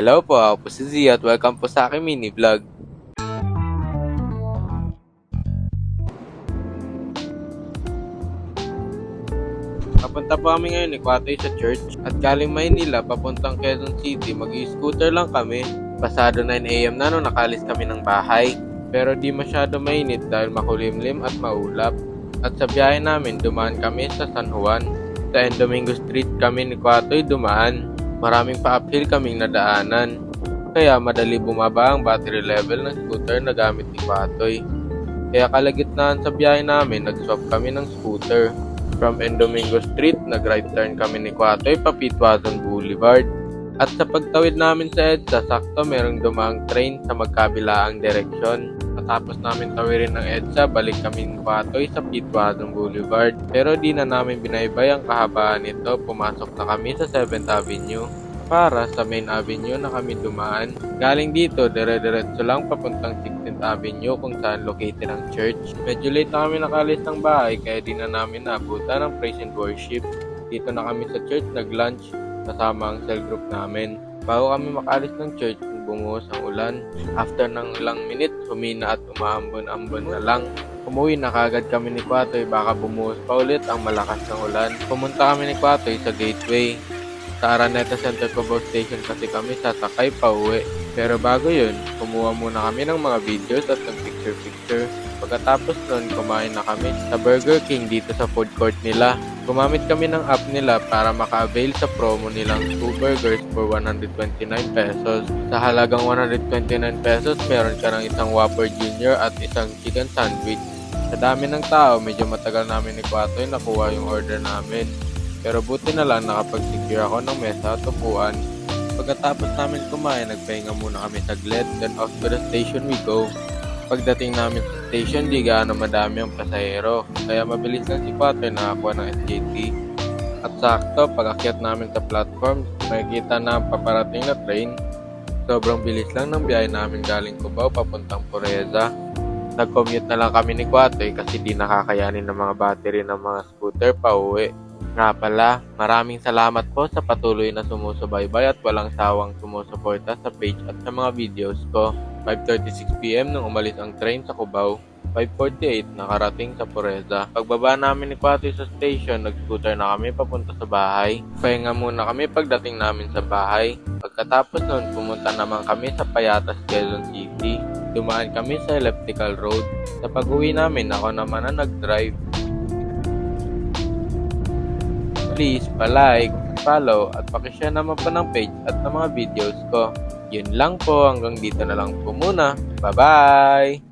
Hello po, ako po si Zia at welcome po sa aking mini vlog. Papunta po kami ngayon ni Kwatoy sa church at galing Maynila papuntang Quezon City. Mag-i-scooter lang kami. Pasado 9 AM na nung nakalis kami ng bahay. Pero di masyado mainit dahil makulimlim at maulap. At sa biyahe namin, dumaan kami sa San Juan. Sa Domingo Street kami ni Kwatoy dumaan. Maraming pa-uphill kaming nadaanan. Kaya madali bumaba ang battery level ng scooter na gamit ni Kwatoy. Kaya kalagitnaan sa biyahe namin, nag-swap kami ng scooter. From Domingo Street, nag-right turn kami ni Kwatoy pa Pitwazon Boulevard. At sa pagtawid namin sa EDSA, sakto merong dumaang train sa magkabilaang direksyon. Matapos namin tawirin ng EDSA, balik kami ni Kwatoy sa Pitwazon Boulevard. Pero di na namin binaybay ang kahabaan nito, pumasok na kami sa 7th Avenue. Para sa Main Avenue na kami dumaan. Galing dito, dire-diretso lang papuntang 16th Avenue kung saan located ang church. Medyo late na kami nakalis ng bahay kaya di na namin naabutan ang praise and worship. Dito na kami sa church nag-lunch kasama ang cell group namin. Bago kami makalis ng church, bumuhos ang ulan. After ng ilang minutes, humina at umaambon-ambon na lang. Umuwi na kagad kami ni Kwatoy, baka bumuhos pa ulit ang malakas ng ulan. Pumunta kami ni Kwatoy sa Gateway. Sa Araneta Center Cubao Station kasi kami sasakay pa uwi. Pero bago yun, kumuha muna kami ng mga videos at ng picture-picture. Pagkatapos nun, kumain na kami sa Burger King dito sa food court nila. Gumamit kami ng app nila para maka-avail sa promo nilang 2 burgers for 129 pesos. Sa halagang 129 pesos, meron ka ng isang Whopper Jr. at isang chicken sandwich. Sa dami ng tao, medyo matagal namin ni Kwatoy nakuha yung order namin. Pero buti na lang nakapag-secure ako ng mesa at upuan. Pagkatapos namin kumain, nagpahinga muna kami saglit, then off to the station we go. Pagdating namin sa station, di gaano madami ang pasahero, kaya mabilis lang si Kwatoy nakakuha ng SJT. At sakto, pag-akyat namin sa platform, nakikita na ang paparating na train. Sobrang bilis lang ng biyahe namin galing Cubao papuntang Pureza. Nag-commute na lang kami ni Kwatoy kasi di nakakayanin ng mga battery ng mga scooter pa uwi. Nga pala, maraming salamat po sa patuloy na sumusubaybay at walang sawang sumusuporta sa page at sa mga videos ko. 5:36 PM nung umalis ang train sa Cubao. 5:48 nakarating sa Pureza. Pagbaba namin ni Kwatoy sa station, nag-scooter na kami papunta sa bahay. Pahinga muna kami pagdating namin sa bahay. Pagkatapos nun, pumunta naman kami sa Payatas, Quezon City. Dumaan kami sa Elliptical Road. Sa pag-uwi namin, ako naman ang nag-drive. Please pa-like, follow at pakishare naman po ng page at ng mga videos ko. Yun lang po, hanggang dito na lang po muna. Bye-bye!